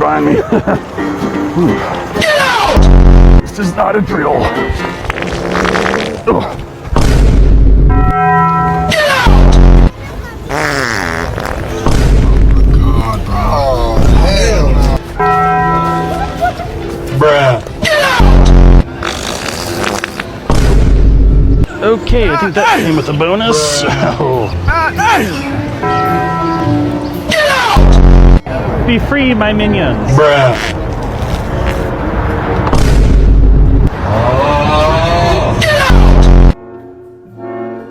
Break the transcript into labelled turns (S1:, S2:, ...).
S1: behind me.
S2: Get out!
S1: This is not a drill. Ugh.
S2: Get out!
S3: Oh, hell no. Bruh.
S2: Get out!
S1: Okay, I think that came with a bonus. Oh.
S2: Get out!
S1: Be free, my minions.
S3: Bruh.